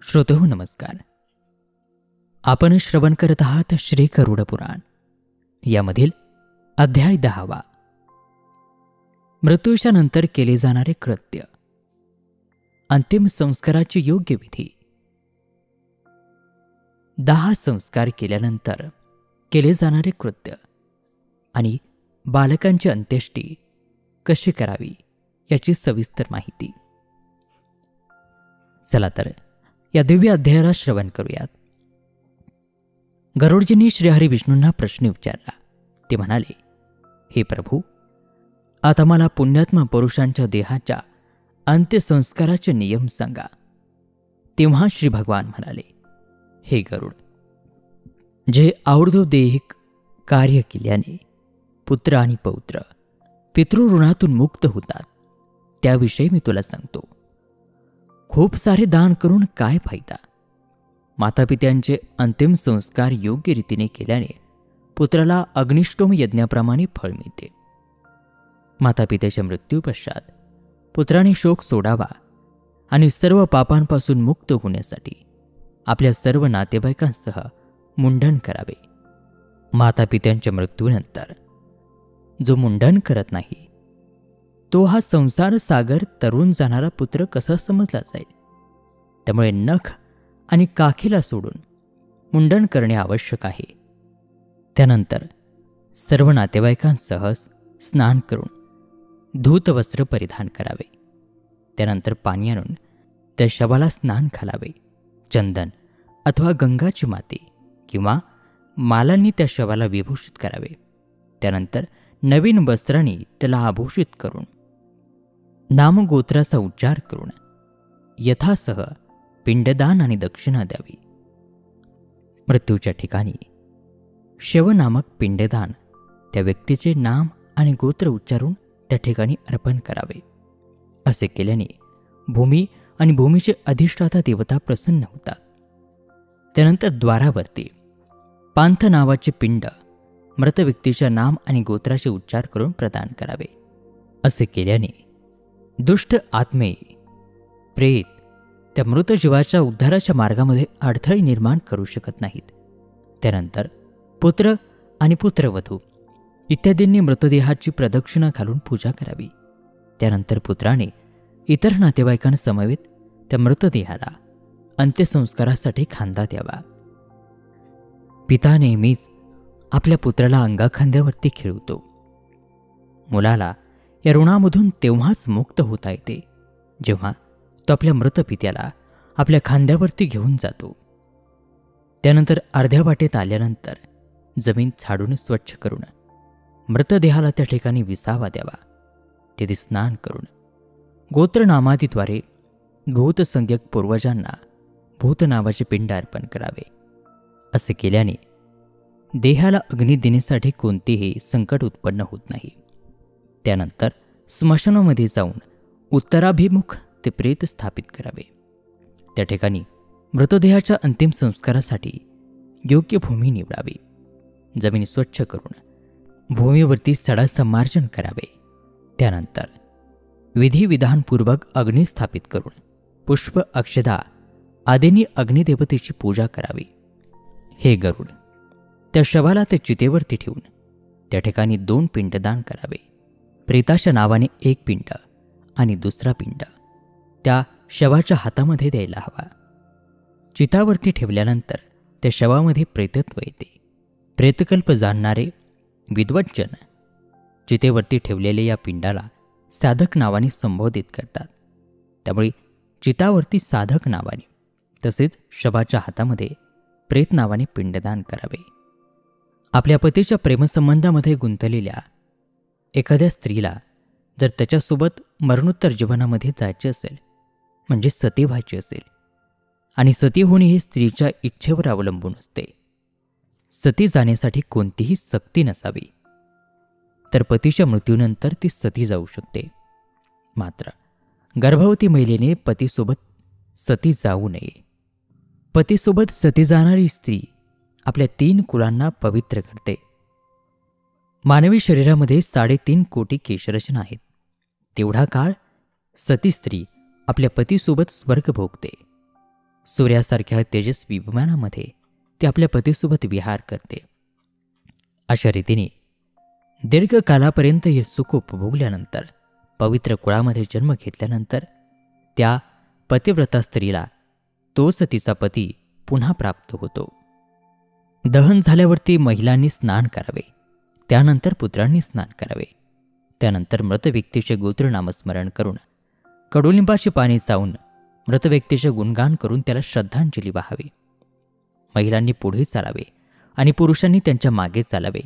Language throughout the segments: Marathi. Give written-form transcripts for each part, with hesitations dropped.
श्रोतेहो नमस्कार. आपण श्रवण करत आहात श्री गरुड पुराण यामधील अध्याय 10. मृत्यूच्या नंतर केले जाणारे कृत्य, अंतिम संस्काराची योग्य विधी. 10 संस्कार केल्यानंतर केले जाणारे कृत्य आणि बालकांची अंत्येष्टी कशी करावी याची सविस्तर माहिती. चला तर या दिव्य अध्यायाला श्रवण करूयात. गरुडजींनी श्रीहरी विष्णूंना प्रश्न विचारला. ते म्हणाले, हे प्रभू, आता मला पुण्यात्मा पुरुषांच्या देहाच्या अंत्यसंस्काराचे नियम सांगा. तेव्हा श्री भगवान म्हणाले, हे गरुड, जे और्ध्वदेहिक कार्य केल्याने पुत्र आणि पौत्र पितृऋणातून मुक्त होतात त्याविषयी मी तुला सांगतो. खूप सारे दान करून काय फायदा? मातापित्यांचे अंतिम संस्कार योग्य रीतीने केल्याने पुत्राला अग्निष्टोम यज्ञाप्रमाणे फळ मिळते. मातापित्याच्या मृत्यूपश्चात पुत्राने शोक सोडावा आणि सर्व पापांपासून मुक्त होण्यासाठी आपल्या सर्व नातेवाईकांसह मुंडन करावे. मातापित्यांच्या मृत्यूनंतर जो मुंडन करत नाही तो हा संसार सागर तरुण जाणारा पुत्र कसा समजला जाईल? त्यामुळे नख आणि काखीला सोडून मुंडन करणे आवश्यक आहे. त्यानंतर सर्व नातेवाईकांसह स्नान करून धूत वस्त्र परिधान करावे. त्यानंतर पाणी आणून त्या शवाला स्नान घालावे. चंदन अथवा गंगाची माती किंवा मालांनी त्या शवाला विभूषित करावे. त्यानंतर नवीन वस्त्रांनी त्याला आभूषित करून नामगोत्राचा उच्चार करून यथासह पिंडदान आणि दक्षिणा द्यावी. मृत्यूच्या ठिकाणी शव नामक पिंडदान त्या व्यक्तीचे नाम आणि गोत्र उच्चारून त्या ठिकाणी अर्पण करावे. असे केल्याने भूमी आणि भूमीचे अधिष्ठाता देवता प्रसन्न होतात. त्यानंतर द्वारावरती पांथ नावाचे पिंड मृत व्यक्तीच्या नाम आणि गोत्राचे उच्चार करून प्रदान करावे. असे केल्याने दुष्ट आत्मे, प्रेत त्या मृत जीवाच्या उद्धाराच्या मार्गामध्ये अडथळे निर्माण करू शकत नाहीत. त्यानंतर पुत्र आणि पुत्रवधू इत्यादींनी मृतदेहाची प्रदक्षिणा घालून पूजा करावी. त्यानंतर पुत्राने इतर नातेवाईकांसमवेत त्या मृतदेहाला अंत्यसंस्कारासाठी खांदा द्यावा. पिता नेहमीच आपल्या पुत्राला अंगाखांद्यावरती खेळवतो. मुलाला या ऋणामधून तेव्हाच मुक्त होता येते जेव्हा तो आपल्या मृत पित्याला आपल्या खांद्यावरती घेऊन जातो. त्यानंतर अर्ध्या वाटेत आल्यानंतर जमीन झाडून स्वच्छ करून मृतदेहाला त्या ठिकाणी विसावा द्यावा. तेथे स्नान करून गोत्रनामादीद्वारे भूतसंज्ञक पूर्वजांना भूत नावाचे पिंड अर्पण करावे. असे केल्याने देहाला अग्नी देण्यासाठी कोणतेही संकट उत्पन्न होत नाही. त्यानंतर स्मशानामध्ये जाऊन उत्तराभिमुख ते प्रेत स्थापित करावे. त्या ठिकाणी मृतदेहाच्या अंतिम संस्कारासाठी योग्य भूमी निवडावी. जमीन स्वच्छ करून भूमीवरती सडाचं मार्जन करावे. त्यानंतर विधिविधानपूर्वक अग्नी स्थापित करून पुष्प अक्षदा आदींनी अग्निदेवतेची पूजा करावी. हे गरुड, त्या शवाला ते चितेवरती ठेवून त्या ठिकाणी 2 पिंडदान करावे. प्रेताच्या नावाने 1 पिंड आणि दुसरा पिंड त्या शवाच्या हातामध्ये द्यायला हवा. चितावरती ठेवल्यानंतर त्या शवामध्ये प्रेतत्व येते. प्रेतकल्प जाणणारे विद्वज्जन चितेवरती ठेवलेल्या या पिंडाला साधक नावाने संबोधित करतात. त्यामुळे चितावरती साधक नावाने तसेच शवाच्या हातामध्ये प्रेत नावाने पिंडदान करावे. आपल्या पतीच्या प्रेमसंबंधामध्ये गुंतलेल्या एखाद्या स्त्रीला जर त्याच्यासोबत मरणोत्तर जीवनामध्ये जायचे असेल, म्हणजे सती व्हायची असेल, आणि सती होणे हे स्त्रीच्या इच्छेवर अवलंबून असते, सती जाण्यासाठी कोणतीही सक्ती नसावी, तर पतीच्या मृत्यूनंतर ती सती जाऊ शकते. मात्र गर्भवती महिलेने पतीसोबत सती जाऊ नये. पतीसोबत सती जाणारी स्त्री आपल्या 3 कुलांना पवित्र करते. मानवी शरीरामध्ये 3.5 कोटी केशरचना आहेत. तेवढा काळ सती स्त्री आपल्या पतीसोबत स्वर्ग भोगते. सूर्यासारख्या तेजस्वी विमानामध्ये ती आपल्या पतीसोबत विहार करते. अशा रीतीने दीर्घकालापर्यंत हे सुख उपभोगल्यानंतर, पवित्र कुळामध्ये जन्म घेतल्यानंतर त्या पतिव्रता स्त्रीला तोच तिचा पती पुन्हा प्राप्त होतो. दहन झाल्यावरती महिलांनी स्नान करावे, त्यानंतर पुत्रांनी स्नान करावे. त्यानंतर मृत व्यक्तीचे गोत्र नामस्मरण करून कडुलिंबाची पाने चावून मृत व्यक्तीचे गुणगान करून त्याला श्रद्धांजली वाहावी. महिलांनी पुढे चालावे आणि पुरुषांनी त्यांच्या मागे चालावे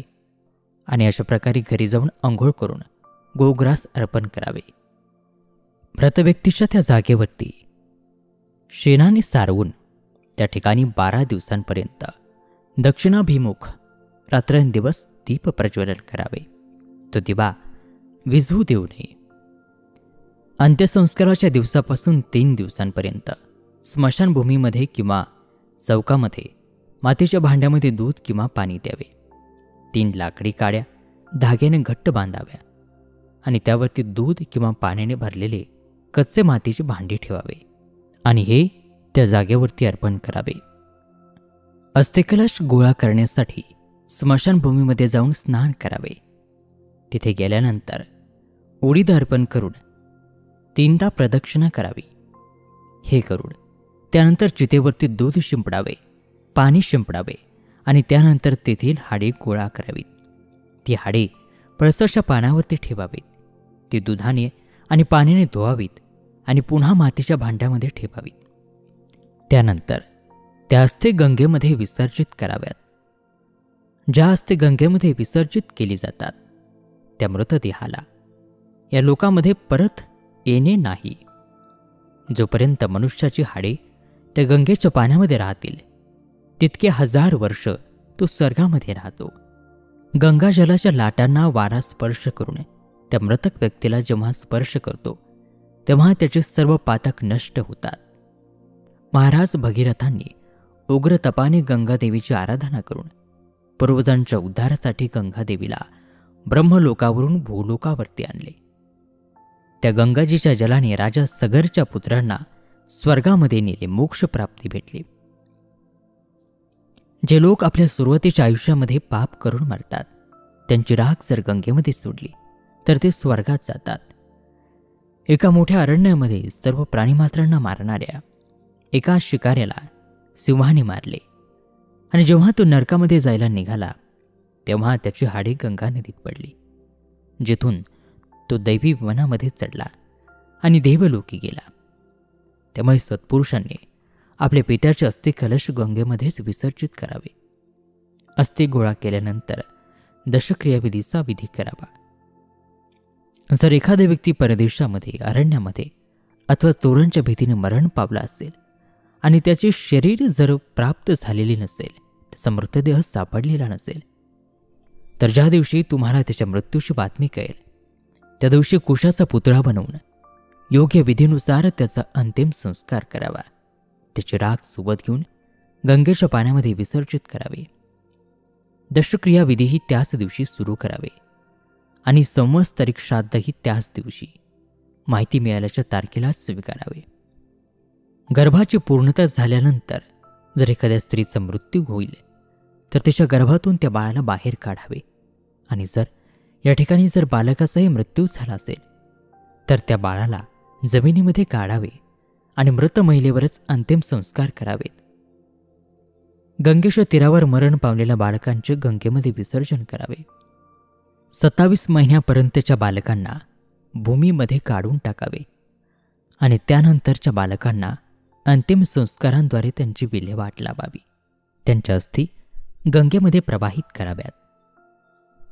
आणि अशा प्रकारे घरी जाऊन अंघोळ करून गोग्रास अर्पण करावे. मृत व्यक्तीच्या त्या जागेवरती शेणाने सारवून त्या ठिकाणी 12 दिवसांपर्यंत दक्षिणाभिमुख रात्रंदिवस दीप प्रज्वलन करावे. तो दिवा विझू देऊ नये. अंत्यसंस्काराच्या दिवसापासून 3 दिवसांपर्यंत स्मशानभूमीमध्ये किंवा चौकामध्ये मातीच्या भांड्यामध्ये दूध किंवा पाणी द्यावे. 3 लाकडी काड्या धाग्याने घट्ट बांधाव्या आणि त्यावरती दूध किंवा पाण्याने भरलेले कच्चे मातीचे भांडे ठेवावे आणि हे त्या जागेवरती अर्पण करावे. अस्थिकलश गोळा करण्यासाठी स्मशानभूमीमध्ये जाऊन स्नान करावे. तिथे गेल्यानंतर उडीद अर्पण करून 3दा प्रदक्षिणा करावी. हे करून त्यानंतर चितेवरती दूध शिंपडावे, पाणी शिंपडावे आणि त्यानंतर तेथील हाडे गोळा करावीत. ती हाडे पळसाच्या पानावरती ठेवावीत. ती दुधाने आणि पाण्याने धुवावीत आणि पुन्हा मातीच्या भांड्यामध्ये ठेवावीत. त्यानंतर त्या अस्थी गंगेमध्ये विसर्जित कराव्यात. ज्या अस्थी गंगेमध्ये विसर्जित केली जातात त्या मृतदेहाला या लोकामध्ये परत येणे नाही. जोपर्यंत मनुष्याची हाडे त्या गंगेच्या पाण्यामध्ये राहतील तितके 1000 वर्ष तो स्वर्गामध्ये राहतो. गंगाजलाच्या लाटांना वारा स्पर्श करून त्या मृतक व्यक्तीला जेव्हा स्पर्श करतो तेव्हा त्याचे सर्व पातक नष्ट होतात. महाराज भगीरथांनी उग्र तपाने गंगादेवीची आराधना करून पूर्वजांच्या उद्धारासाठी गंगादेवीला ब्रह्मलोकावरून भूलोकावरती आणले. त्या गंगाजीच्या जलाने राजा सगरच्या पुत्रांना स्वर्गामध्ये नेले, मोक्ष प्राप्ती भेटली. जे लोक आपल्या सुरुवातीच्या आयुष्यामध्ये पाप करून मरतात त्यांची राख जर गंगेमध्ये सोडली तर ते स्वर्गात जातात. एका मोठ्या अरण्यामध्ये सर्व प्राणीमात्रांना मारणाऱ्या एका शिकाऱ्याला सिंहाने मारले आणि जेव्हा तो नरकामध्ये जायला निघाला तेव्हा त्याची हाडे गंगा नदीत पडली, जिथून तो दैवी वनामध्ये चढला आणि देवलोकी गेला. त्यामुळे सत्पुरुषांनी आपल्या पित्याचे अस्थि कलश गंगेमध्येच विसर्जित करावे. अस्थि गोळा केल्यानंतर दशक्रियाविधीचा विधी करावा. जर एखादा व्यक्ती परदेशामध्ये, अरण्यामध्ये अथवा चोरांच्या भीतीने मरण पावला असेल आणि त्याचे शरीर जर प्राप्त झालेले नसेल, त्याचा मृतदेह सापडलेला नसेल, तर ज्या दिवशी तुम्हाला त्याच्या मृत्यूची बातमी कळेल त्या दिवशी कुशाचा पुतळा बनवून योग्य विधीनुसार त्याचा अंतिम संस्कार करावा. त्याची राख सोबत घेऊन गंगेच्या पाण्यामध्ये विसर्जित करावे. दशक्रिया विधीही त्याच दिवशी सुरू करावे आणि संवत्सरिक श्राद्धही त्याच दिवशी माहिती मिळाल्याच्या तारखेलाच स्वीकारावे. गर्भाची पूर्णता झाल्यानंतर जर एखाद्या स्त्रीचा मृत्यू होईल तर तिच्या गर्भातून त्या बाळाला बाहेर काढावे आणि जर या ठिकाणी जर बालकाचाही मृत्यू झाला असेल तर त्या बाळाला जमिनीमध्ये काढावे आणि मृत महिलेवरच अंतिम संस्कार करावेत. गंगेच्या तीरावर मरण पावलेल्या बालकांचे गंगेमध्ये विसर्जन करावे. 27 महिन्यापर्यंतच्या बालकांना भूमीमध्ये काढून टाकावे आणि त्यानंतरच्या बालकांना अंतिम संस्कारांद्वारे त्यांची विल्हेवाट लावावी. त्यांच्या अस्थी गंगेमध्ये प्रवाहित कराव्यात.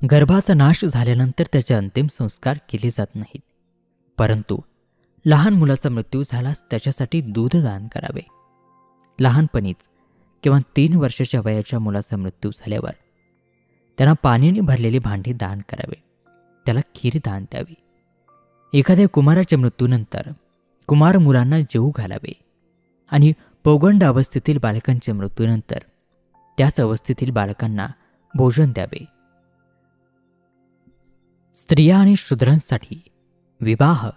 गर्भाचा नाश झाल्यानंतर त्याचे अंतिम संस्कार केले जात नाहीत, परंतु लहान मुलाचा मृत्यू झाल्यास त्याच्यासाठी दूधदान करावे. लहानपणीच किंवा 3 वर्षाच्या वयाच्या मुलाचा मृत्यू झाल्यावर त्यांना पाण्याने भरलेले भांडे दान करावे. त्याला खीर दान द्यावी. एखाद्या कुमाराच्या मृत्यूनंतर कुमार मुलांना जेवू घालावे आणि पौगंड अवस्थेतील बालकांच्या मृत्यूनंतर त्याच अवस्थेतील बालकांना भोजन द्यावे. स्त्रिया आणि शूद्रांसाठी विवाह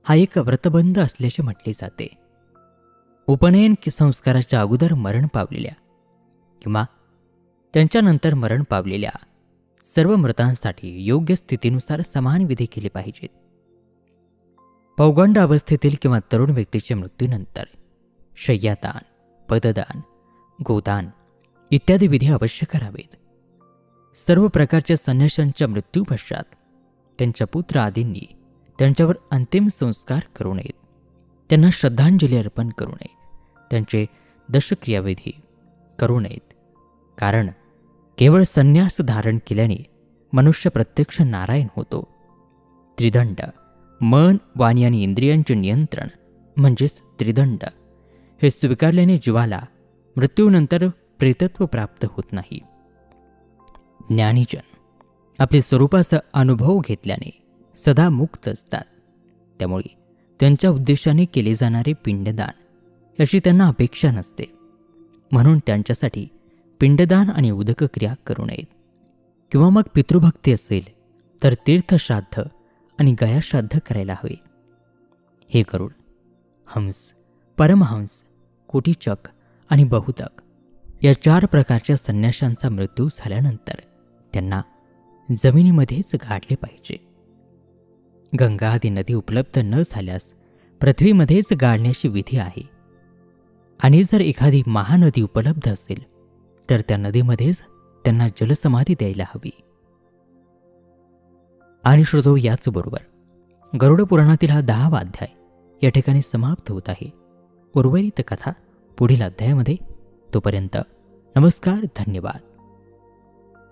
हा एक व्रतबंध असल्याचे म्हटले जाते. उपनयन संस्काराच्या अगोदर मरण पावलेल्या किंवा त्यांच्यानंतर मरण पावलेल्या सर्व मृतांसाठी योग्य स्थितीनुसार समान विधी केले पाहिजेत. पौगंड अवस्थेतील किंवा तरुण व्यक्तीच्या मृत्यूनंतर शय्यादान, पददान, गोदान इत्यादी विधी अवश्य करावेत. सर्व प्रकारच्या संन्याशांच्या मृत्यूपश्चात त्यांच्या पुत्र आदींनी त्यांच्यावर अंतिम संस्कार करू नयेत, त्यांना श्रद्धांजली अर्पण करू नये, त्यांचे दशक्रियाविधी करू नयेत. कारण केवळ संन्यास धारण केल्याने मनुष्य प्रत्यक्ष नारायण होतो. त्रिदंड, मन, वाणी आणि इंद्रियांचे नियंत्रण म्हणजेच त्रिदंड हे स्वीकारल्याने जीवाला मृत्यूनंतर प्रेतत्व प्राप्त होत नाही. ज्ञानीजन आपल्या स्वरूपाचा अनुभव घेतल्याने सदा मुक्त असतात. त्यामुळे त्यांच्या उद्देशाने केले जाणारे पिंडदान याची त्यांना अपेक्षा नसते. म्हणून त्यांच्यासाठी पिंडदान आणि उदकक्रिया करू नयेत. किंवा मग पितृभक्ती असेल तर तीर्थश्राद्ध आणि गयाश्राद्ध करायला हवे. हे गरुड, हंस, परमहंस, कोटीचक आणि बहुतक या 4 प्रकारच्या संन्याशांचा मृत्यू झाल्यानंतर त्यांना जमिनीमध्येच गाडले पाहिजे. गंगा आदी नदी उपलब्ध न झाल्यास पृथ्वीमध्येच गाडण्याची विधी आहे. आणि जर एखादी महानदी उपलब्ध असेल तर त्या नदीमध्येच त्यांना जलसमाधी द्यायला हवी. आणि श्रोतो, याचबरोबर गरुड पुराणातील हा 10वा अध्याय या ठिकाणी समाप्त होत आहे. उर्वरित कथा पुढील अध्यायामध्ये. तोपर्यंत नमस्कार, धन्यवाद.